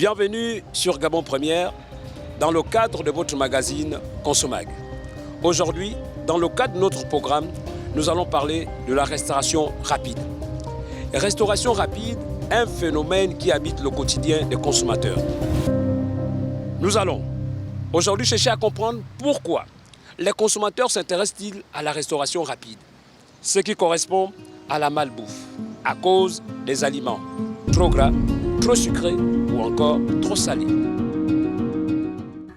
Bienvenue sur Gabon Première dans le cadre de votre magazine Consomag. Aujourd'hui, dans le cadre de notre programme, nous allons parler de la restauration rapide. Restauration rapide, un phénomène qui habite le quotidien des consommateurs. Nous allons aujourd'hui chercher à comprendre pourquoi les consommateurs s'intéressent-ils à la restauration rapide, ce qui correspond à la malbouffe, à cause des aliments trop gras, trop sucrés ou encore trop salés.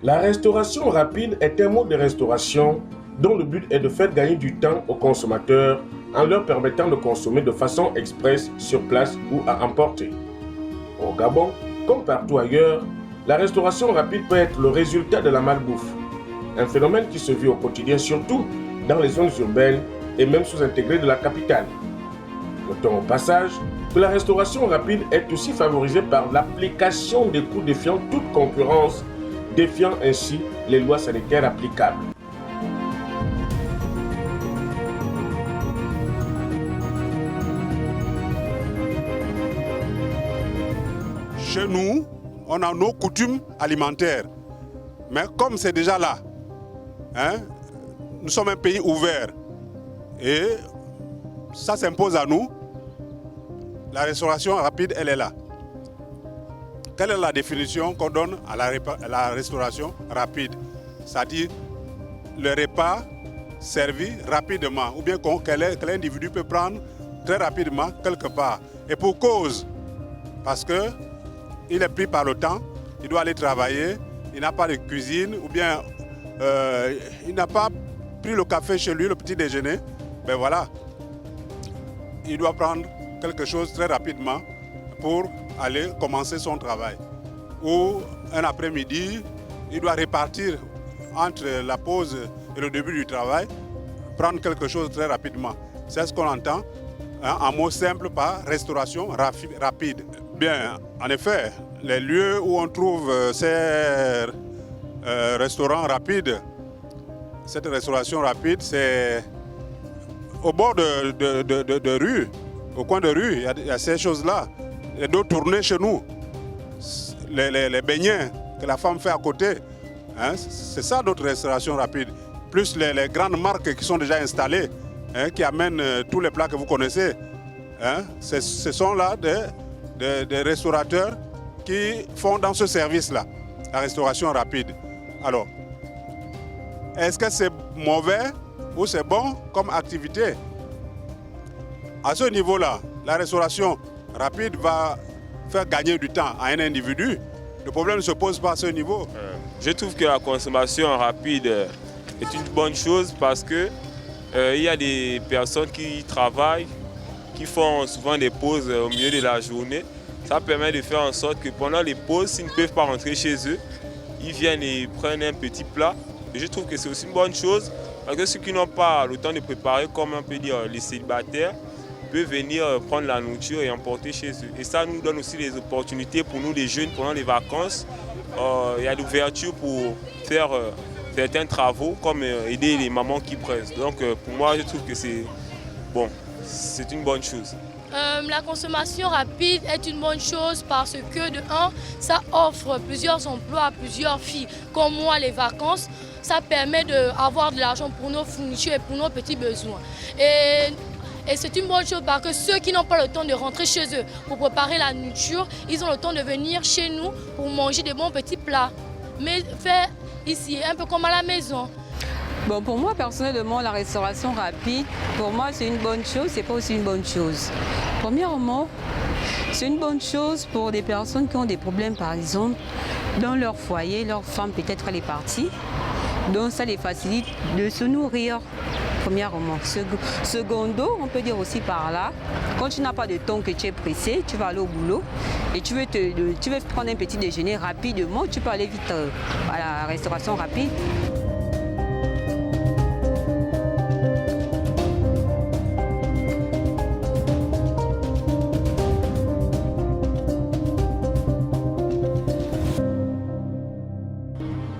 La restauration rapide est un mode de restauration dont le but est de faire gagner du temps aux consommateurs en leur permettant de consommer de façon express sur place ou à emporter. Au Gabon, comme partout ailleurs, la restauration rapide peut être le résultat de la malbouffe, un phénomène qui se vit au quotidien surtout dans les zones urbaines et même sous-intégrées de la capitale. Notons au passage que la restauration rapide est aussi favorisée par l'application des coûts défiant toute concurrence, défiant ainsi les lois sanitaires applicables. Chez nous, on a nos coutumes alimentaires. Mais comme c'est déjà là, nous sommes un pays ouvert et ça s'impose à nous. La restauration rapide, elle est là. Quelle est la définition qu'on donne à la restauration rapide? C'est-à-dire le repas servi rapidement ou bien que l'individu peut prendre très rapidement quelque part. Et pour cause, parce qu'il est pris par le temps, il doit aller travailler, il n'a pas de cuisine ou bien il n'a pas pris le café chez lui, le petit déjeuner, ben voilà, il doit prendre quelque chose très rapidement pour aller commencer son travail. Ou un après-midi, il doit répartir entre la pause et le début du travail, prendre quelque chose très rapidement. C'est ce qu'on entend en mots simples par restauration rapide. Bien, en effet, les lieux où on trouve ces restaurants rapides, cette restauration rapide, c'est au bord de rue, au coin de rue, il y a ces choses-là. Les dos tournés chez nous, les beignets que la femme fait à côté, c'est ça notre restauration rapide. Plus les grandes marques qui sont déjà installées, qui amènent tous les plats que vous connaissez. Ce sont là des restaurateurs qui font dans ce service-là, la restauration rapide. Alors, est-ce que c'est mauvais ou c'est bon comme activité? À ce niveau-là, la restauration rapide va faire gagner du temps à un individu. Le problème ne se pose pas à ce niveau. Je trouve que la consommation rapide est une bonne chose parce que il y a des personnes qui travaillent, qui font souvent des pauses au milieu de la journée. Ça permet de faire en sorte que pendant les pauses, s'ils ne peuvent pas rentrer chez eux, ils viennent et prennent un petit plat. Et je trouve que c'est aussi une bonne chose parce que ceux qui n'ont pas le temps de préparer, comme on peut dire les célibataires, peuvent venir prendre la nourriture et emporter chez eux. Et ça nous donne aussi des opportunités pour nous les jeunes pendant les vacances. Il y a l'ouverture pour faire certains travaux comme aider les mamans qui pressent. Donc pour moi je trouve que c'est une bonne chose. La consommation rapide est une bonne chose parce que de un, ça offre plusieurs emplois à plusieurs filles. Comme moi, les vacances, ça permet d'avoir de l'argent pour nos fournitures et pour nos petits besoins. Et c'est une bonne chose parce que ceux qui n'ont pas le temps de rentrer chez eux pour préparer la nourriture, ils ont le temps de venir chez nous pour manger des bons petits plats. Mais faire ici, un peu comme à la maison. Bon, pour moi, personnellement, la restauration rapide, pour moi, c'est une bonne chose, c'est pas aussi une bonne chose. Premièrement, c'est une bonne chose pour des personnes qui ont des problèmes, par exemple, dans leur foyer, leur femme peut-être elle est partie. Donc ça les facilite de se nourrir, premièrement. Secondo, on peut dire aussi par là, quand tu n'as pas de temps, que tu es pressé, tu vas aller au boulot et tu veux prendre un petit déjeuner rapidement, tu peux aller vite à la restauration rapide.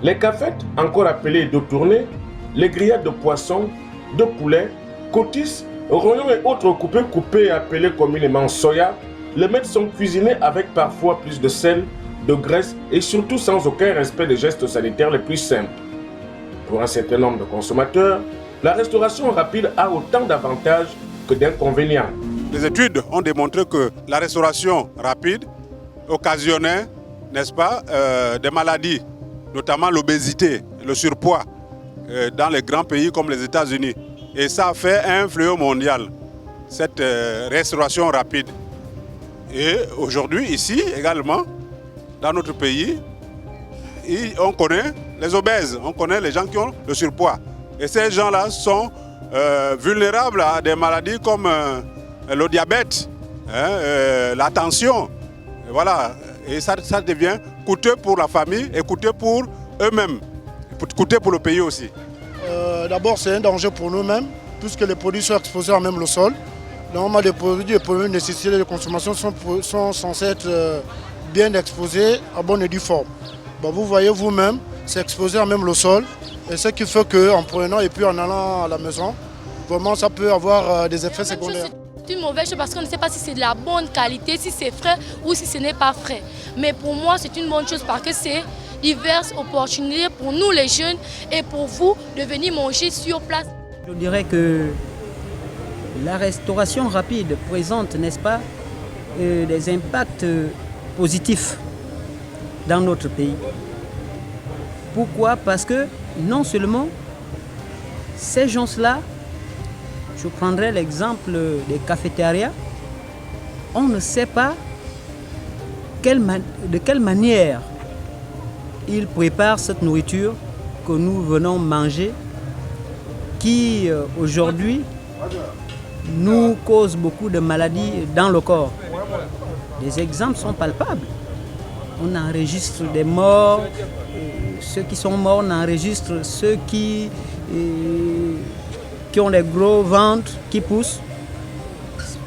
Les cafettes, encore appelées dos tournées, les grillades de poisson, de poulet, cotis, rognons et autres coupés appelés communément soya, les mets sont cuisinés avec parfois plus de sel, de graisse et surtout sans aucun respect des gestes sanitaires les plus simples. Pour un certain nombre de consommateurs, la restauration rapide a autant d'avantages que d'inconvénients. Les études ont démontré que la restauration rapide occasionnait, n'est-ce pas, des maladies, notamment l'obésité, le surpoids, dans les grands pays comme les États-Unis. Et ça a fait un fléau mondial, cette restauration rapide. Et aujourd'hui, ici également, dans notre pays, on connaît les obèses, on connaît les gens qui ont le surpoids. Et ces gens-là sont vulnérables à des maladies comme le diabète, la tension. Voilà. Et ça devient coûteux pour la famille et coûteux pour eux-mêmes, coûteux pour le pays aussi. D'abord, c'est un danger pour nous-mêmes, puisque les produits sont exposés à même le sol. Normalement, les produits de première nécessité de consommation sont censés être bien exposés à bonne et due forme. Bon, vous voyez vous-même, c'est exposé à même le sol. Et ce qui fait qu'en prenant et puis en allant à la maison, vraiment ça peut avoir des effets secondaires. C'est une mauvaise chose parce qu'on ne sait pas si c'est de la bonne qualité, si c'est frais ou si ce n'est pas frais. Mais pour moi, c'est une bonne chose parce que c'est diverses opportunités pour nous les jeunes et pour vous de venir manger sur place. Je dirais que la restauration rapide présente, n'est-ce pas, des impacts positifs dans notre pays. Pourquoi? Parce que non seulement ces gens-là, je prendrai l'exemple des cafétérias, on ne sait pas de quelle manière ils préparent cette nourriture que nous venons manger, qui aujourd'hui nous cause beaucoup de maladies dans le corps. Les exemples sont palpables. On enregistre des morts, ceux qui sont morts, on enregistre ceux qui ont des gros ventres qui poussent.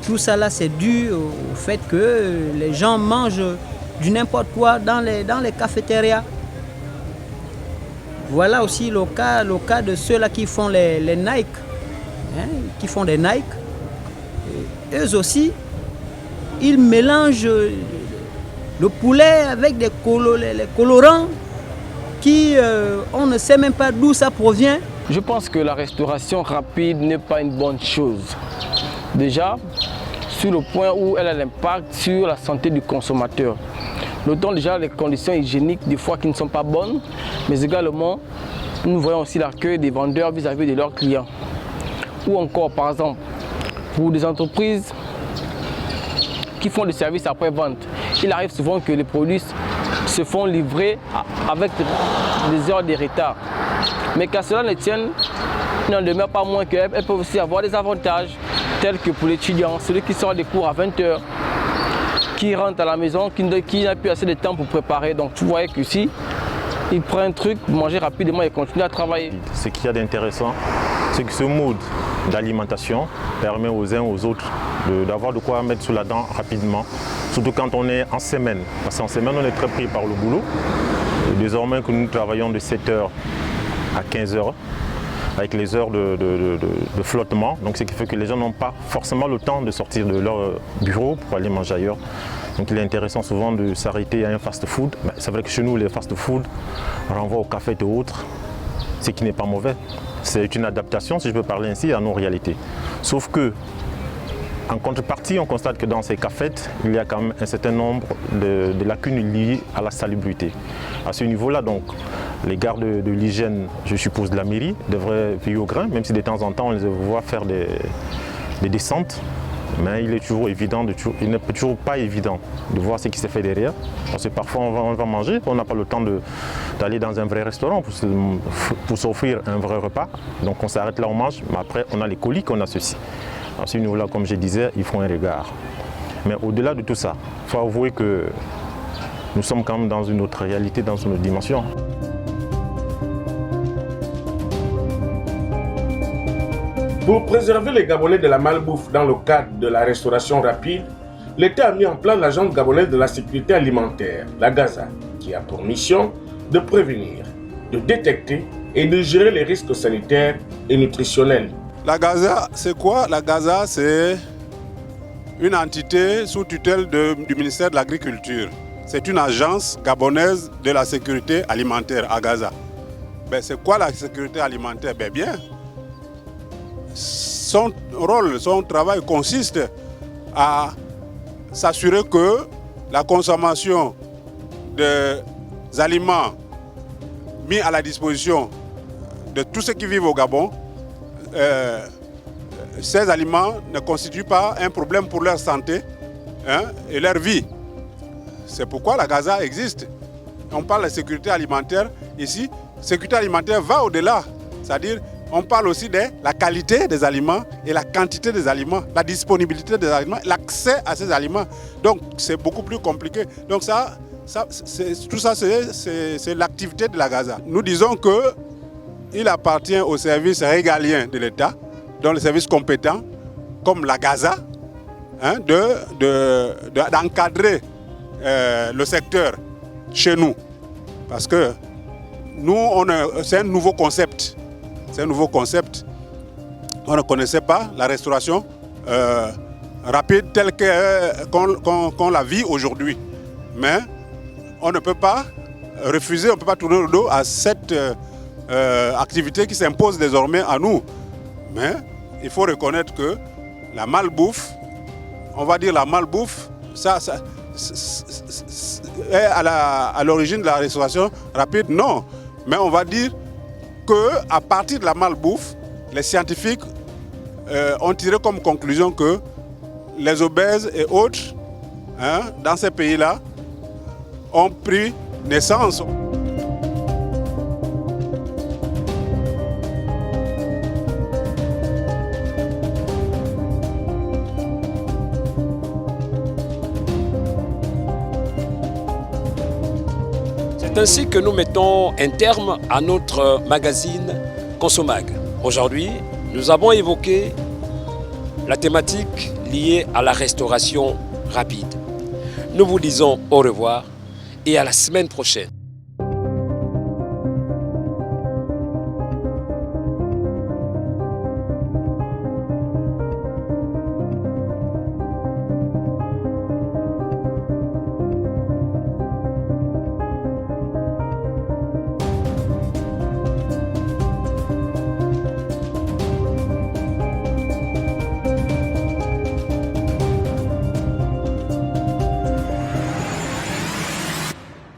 Tout ça là, c'est dû au fait que les gens mangent du n'importe quoi dans les cafétérias. Voilà aussi le cas de ceux-là qui font les Nike, qui font des Nike. Eux aussi, ils mélangent le poulet avec des colorants qui, on ne sait même pas d'où ça provient. Je pense que la restauration rapide n'est pas une bonne chose. Déjà, sur le point où elle a l'impact sur la santé du consommateur. Notons déjà les conditions hygiéniques des fois qui ne sont pas bonnes, mais également nous voyons aussi l'accueil des vendeurs vis-à-vis de leurs clients. Ou encore par exemple, pour des entreprises qui font des services après-vente, il arrive souvent que les produits se font livrer avec des heures de retard. Mais qu'à cela ne tienne, il n'en demeure pas moins qu'elles peuvent aussi avoir des avantages, tels que pour l'étudiant, celui qui sort des cours à 20 h, qui rentre à la maison, qui n'a plus assez de temps pour préparer. Donc tu voyais que si il prend un truc, manger rapidement et continue à travailler. Ce qu'il y a d'intéressant, c'est que ce mode d'alimentation permet aux uns aux autres d'avoir de quoi mettre sous la dent rapidement, surtout quand on est en semaine. Parce qu'en semaine, on est très pris par le boulot. Et désormais que nous travaillons de 7 h à 15 h, avec les heures de flottement, donc ce qui fait que les gens n'ont pas forcément le temps de sortir de leur bureau pour aller manger ailleurs. Donc il est intéressant souvent de s'arrêter à un fast-food. C'est vrai que chez nous, les fast-food renvoient au café et autres, ce qui n'est pas mauvais. C'est une adaptation, si je peux parler ainsi, à nos réalités. Sauf que, en contrepartie, on constate que dans ces cafettes, il y a quand même un certain nombre de lacunes liées à la salubrité. À ce niveau-là, donc, les gardes de l'hygiène, je suppose de la mairie, devraient veiller au grain, même si de temps en temps on les voit faire des descentes. Mais il est toujours évident, il n'est toujours pas évident de voir ce qui se fait derrière. Parce que parfois on va manger, on n'a pas le temps d'aller dans un vrai restaurant pour s'offrir un vrai repas. Donc on s'arrête là, on mange, mais après on a les coliques, on a ceci. À ce niveau-là, comme je disais, il faut un regard. Mais au-delà de tout ça, il faut avouer que nous sommes quand même dans une autre réalité, dans une autre dimension. Pour préserver les Gabonais de la malbouffe dans le cadre de la restauration rapide, l'État a mis en place l'Agence gabonaise de la sécurité alimentaire, la GAZA, qui a pour mission de prévenir, de détecter et de gérer les risques sanitaires et nutritionnels. La GAZA, c'est quoi? La GAZA, c'est une entité sous tutelle du ministère de l'Agriculture. c'est une agence gabonaise de la sécurité alimentaire à Gaza. Ben, c'est quoi la sécurité alimentaire? Ben bien, son rôle, son travail consiste à s'assurer que la consommation des aliments mis à la disposition de tous ceux qui vivent au Gabon, ces aliments ne constituent pas un problème pour leur santé et leur vie. C'est pourquoi la Gaza existe. On parle de sécurité alimentaire ici. Sécurité alimentaire va au-delà. C'est-à-dire, on parle aussi de la qualité des aliments et la quantité des aliments, la disponibilité des aliments, l'accès à ces aliments. Donc, c'est beaucoup plus compliqué. Donc, tout ça, c'est l'activité de la Gaza. Nous disons qu'il appartient aux services régaliens de l'État, dans les services compétents, comme la Gaza, d'encadrer le secteur chez nous. Parce que nous, c'est un nouveau concept. C'est un nouveau concept. On ne connaissait pas la restauration rapide telle qu'on la vit aujourd'hui. Mais on ne peut pas refuser, on ne peut pas tourner le dos à cette activité qui s'impose désormais à nous. Mais il faut reconnaître que la malbouffe, on va dire la malbouffe, ça est à l'origine de la restauration rapide, non. Mais on va dire qu'à partir de la malbouffe, les scientifiques ont tiré comme conclusion que les obèses et autres, dans ces pays-là, ont pris naissance. C'est ainsi que nous mettons un terme à notre magazine Consomag. Aujourd'hui, nous avons évoqué la thématique liée à la restauration rapide. Nous vous disons au revoir et à la semaine prochaine.